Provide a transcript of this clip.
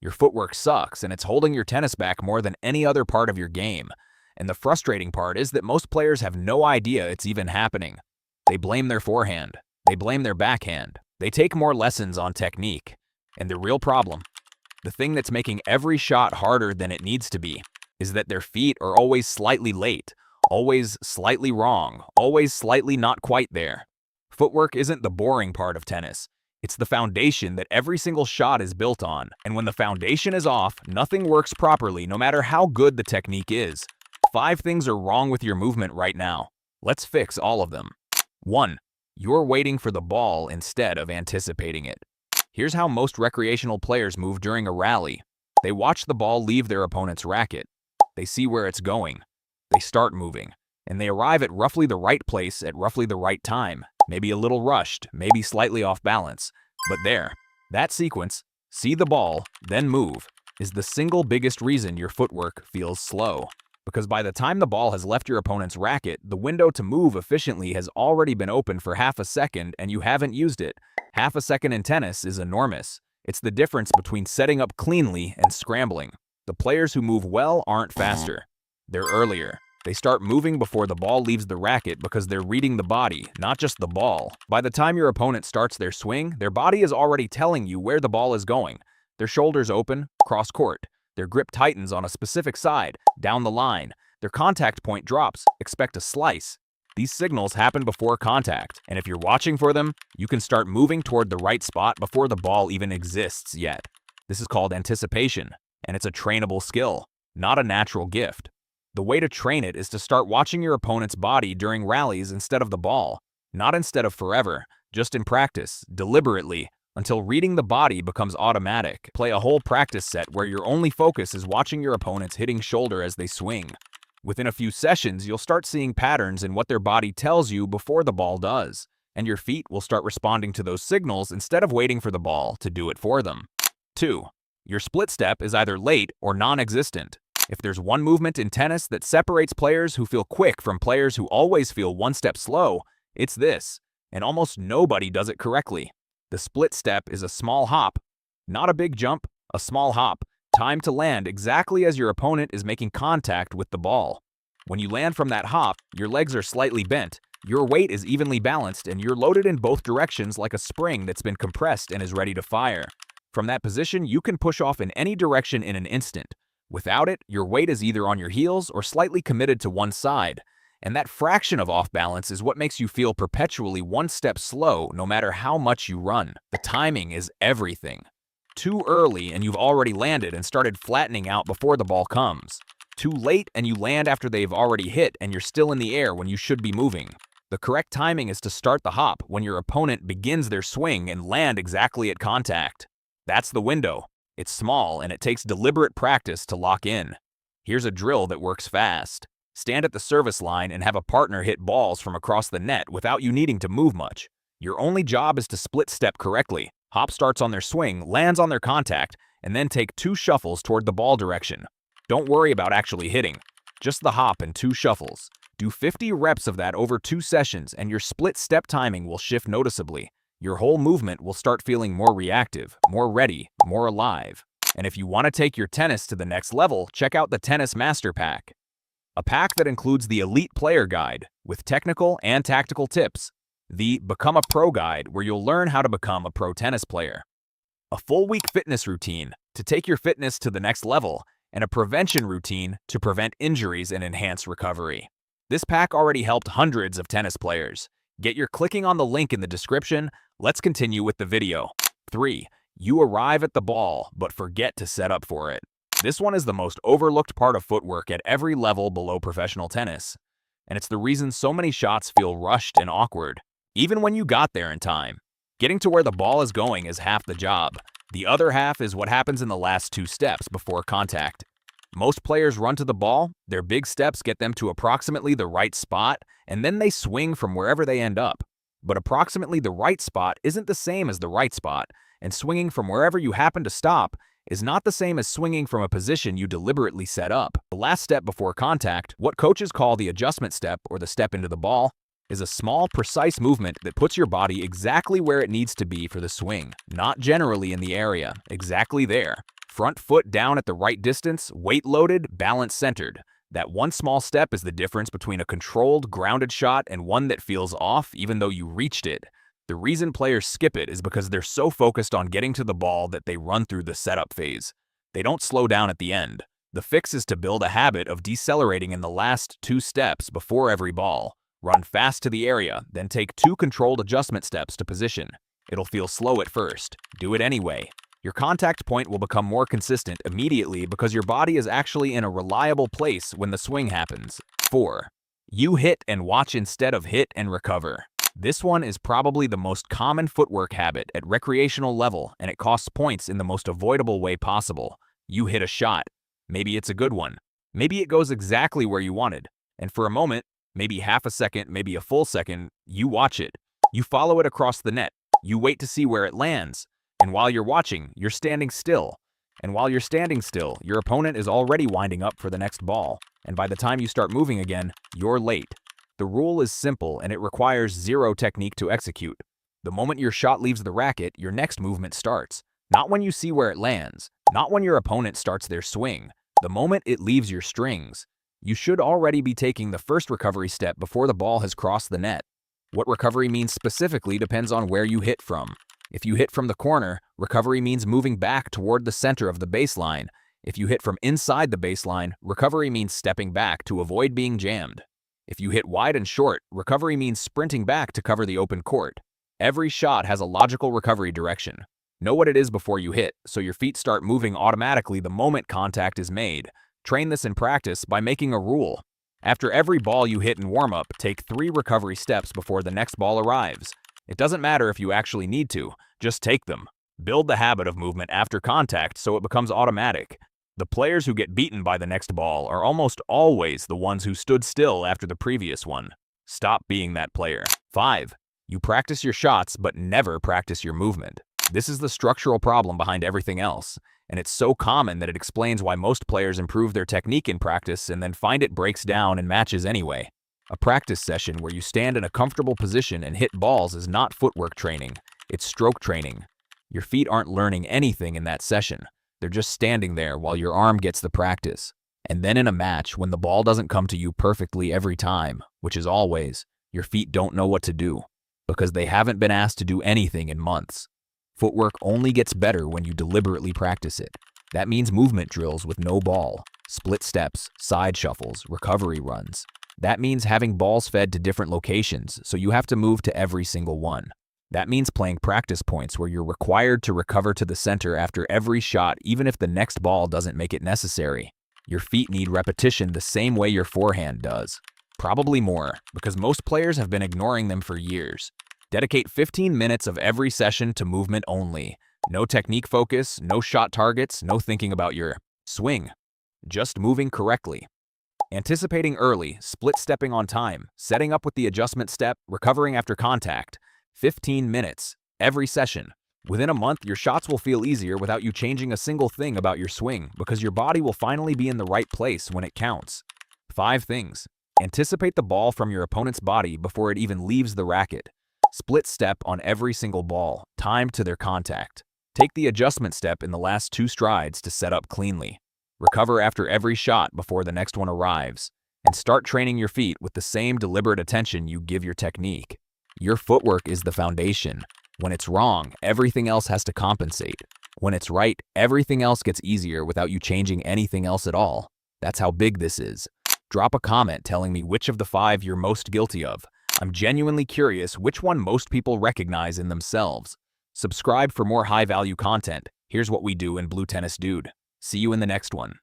Your footwork sucks, and it's holding your tennis back more than any other part of your game. And the frustrating part is that most players have no idea it's even happening. They blame their forehand. They blame their backhand. They take more lessons on technique. And the real problem, the thing that's making every shot harder than it needs to be, is that their feet are always slightly late, always slightly wrong, always slightly not quite there. Footwork isn't the boring part of tennis. It's the foundation that every single shot is built on. And when the foundation is off, nothing works properly, no matter how good the technique is. 5 things are wrong with your movement right now. Let's fix all of them. 1. You're waiting for the ball instead of anticipating it. Here's how most recreational players move during a rally. They watch the ball leave their opponent's racket. They see where it's going. They start moving. And they arrive at roughly the right place at roughly the right time. Maybe a little rushed, maybe slightly off balance. But there, that sequence, see the ball, then move, is the single biggest reason your footwork feels slow. Because by the time the ball has left your opponent's racket, the window to move efficiently has already been open for half a second and you haven't used it. Half a second in tennis is enormous. It's the difference between setting up cleanly and scrambling. The players who move well aren't faster. They're earlier. They start moving before the ball leaves the racket because they're reading the body, not just the ball. By the time your opponent starts their swing, their body is already telling you where the ball is going. Their shoulders open, cross court. Their grip tightens on a specific side, down the line. Their contact point drops, expect a slice. These signals happen before contact, and if you're watching for them, you can start moving toward the right spot before the ball even exists yet. This is called anticipation, and it's a trainable skill, not a natural gift. The way to train it is to start watching your opponent's body during rallies instead of the ball. Not instead of forever, just in practice, deliberately, until reading the body becomes automatic. Play a whole practice set where your only focus is watching your opponent's hitting shoulder as they swing. Within a few sessions, you'll start seeing patterns in what their body tells you before the ball does, and your feet will start responding to those signals instead of waiting for the ball to do it for them. 2. Your split step is either late or non-existent. If there's one movement in tennis that separates players who feel quick from players who always feel one step slow, it's this, and almost nobody does it correctly. The split step is a small hop, not a big jump, a small hop, timed to land exactly as your opponent is making contact with the ball. When you land from that hop, your legs are slightly bent, your weight is evenly balanced, and you're loaded in both directions like a spring that's been compressed and is ready to fire. From that position, you can push off in any direction in an instant. Without it, your weight is either on your heels or slightly committed to one side. And that fraction of off balance is what makes you feel perpetually one step slow no matter how much you run. The timing is everything. Too early and you've already landed and started flattening out before the ball comes. Too late and you land after they've already hit and you're still in the air when you should be moving. The correct timing is to start the hop when your opponent begins their swing and land exactly at contact. That's the window. It's small and it takes deliberate practice to lock in. Here's a drill that works fast. Stand at the service line and have a partner hit balls from across the net without you needing to move much. Your only job is to split step correctly. Hop starts on their swing, lands on their contact, and then take 2 shuffles toward the ball direction. Don't worry about actually hitting. Just the hop and 2 shuffles. Do 50 reps of that over 2 sessions and your split step timing will shift noticeably. Your whole movement will start feeling more reactive, more ready, more alive. And if you want to take your tennis to the next level, check out the Tennis Master Pack. A pack that includes the Elite Player Guide with technical and tactical tips, the Become a Pro Guide where you'll learn how to become a pro tennis player, a full week fitness routine to take your fitness to the next level, and a prevention routine to prevent injuries and enhance recovery. This pack already helped hundreds of tennis players. Get your clicking on the link in the description. Let's continue with the video. 3. You arrive at the ball, but forget to set up for it. This one is the most overlooked part of footwork at every level below professional tennis. And it's the reason so many shots feel rushed and awkward, even when you got there in time. Getting to where the ball is going is half the job. The other half is what happens in the last 2 steps before contact. Most players run to the ball, their big steps get them to approximately the right spot, and then they swing from wherever they end up. But approximately the right spot isn't the same as the right spot, and swinging from wherever you happen to stop is not the same as swinging from a position you deliberately set up. The last step before contact, what coaches call the adjustment step or the step into the ball, is a small, precise movement that puts your body exactly where it needs to be for the swing. Not generally in the area, exactly there. Front foot down at the right distance, weight loaded, balance centered. That one small step is the difference between a controlled, grounded shot and one that feels off even though you reached it. The reason players skip it is because they're so focused on getting to the ball that they run through the setup phase. They don't slow down at the end. The fix is to build a habit of decelerating in the last 2 steps before every ball. Run fast to the area, then take 2 controlled adjustment steps to position. It'll feel slow at first. Do it anyway. Your contact point will become more consistent immediately because your body is actually in a reliable place when the swing happens. 4. You hit and watch instead of hit and recover. This one is probably the most common footwork habit at recreational level, and it costs points in the most avoidable way possible. You hit a shot. Maybe it's a good one. Maybe it goes exactly where you wanted. And for a moment, maybe half a second, maybe a full second, you watch it. You follow it across the net. You wait to see where it lands. And while you're watching, you're standing still. And while you're standing still, your opponent is already winding up for the next ball. And by the time you start moving again, you're late. The rule is simple and it requires 0 technique to execute. The moment your shot leaves the racket, your next movement starts. Not when you see where it lands. Not when your opponent starts their swing. The moment it leaves your strings. You should already be taking the first recovery step before the ball has crossed the net. What recovery means specifically depends on where you hit from. If you hit from the corner, recovery means moving back toward the center of the baseline. If you hit from inside the baseline, recovery means stepping back to avoid being jammed. If you hit wide and short, recovery means sprinting back to cover the open court. Every shot has a logical recovery direction. Know what it is before you hit, so your feet start moving automatically the moment contact is made. Train this in practice by making a rule. After every ball you hit in warm-up, take 3 recovery steps before the next ball arrives. It doesn't matter if you actually need to, just take them. Build the habit of movement after contact so it becomes automatic. The players who get beaten by the next ball are almost always the ones who stood still after the previous one. Stop being that player. 5. You practice your shots but never practice your movement. This is the structural problem behind everything else, and it's so common that it explains why most players improve their technique in practice and then find it breaks down in matches anyway. A practice session where you stand in a comfortable position and hit balls is not footwork training, it's stroke training. Your feet aren't learning anything in that session. They're just standing there while your arm gets the practice. And then in a match, when the ball doesn't come to you perfectly every time, which is always, your feet don't know what to do, because they haven't been asked to do anything in months. Footwork only gets better when you deliberately practice it. That means movement drills with no ball, split steps, side shuffles, recovery runs. That means having balls fed to different locations, so you have to move to every single one. That means playing practice points where you're required to recover to the center after every shot even if the next ball doesn't make it necessary. Your feet need repetition the same way your forehand does. Probably more, because most players have been ignoring them for years. Dedicate 15 minutes of every session to movement only. No technique focus, no shot targets, no thinking about your swing. Just moving correctly. Anticipating early, split-stepping on time, setting up with the adjustment step, recovering after contact. 15 minutes, every session. Within a month, your shots will feel easier without you changing a single thing about your swing because your body will finally be in the right place when it counts. 5 things. Anticipate the ball from your opponent's body before it even leaves the racket. Split step on every single ball, timed to their contact. Take the adjustment step in the last 2 strides to set up cleanly. Recover after every shot before the next one arrives. And start training your feet with the same deliberate attention you give your technique. Your footwork is the foundation. When it's wrong, everything else has to compensate. When it's right, everything else gets easier without you changing anything else at all. That's how big this is. Drop a comment telling me which of the 5 you're most guilty of. I'm genuinely curious which one most people recognize in themselves. Subscribe for more high-value content. Here's what we do in Blue Tennis Dude. See you in the next one.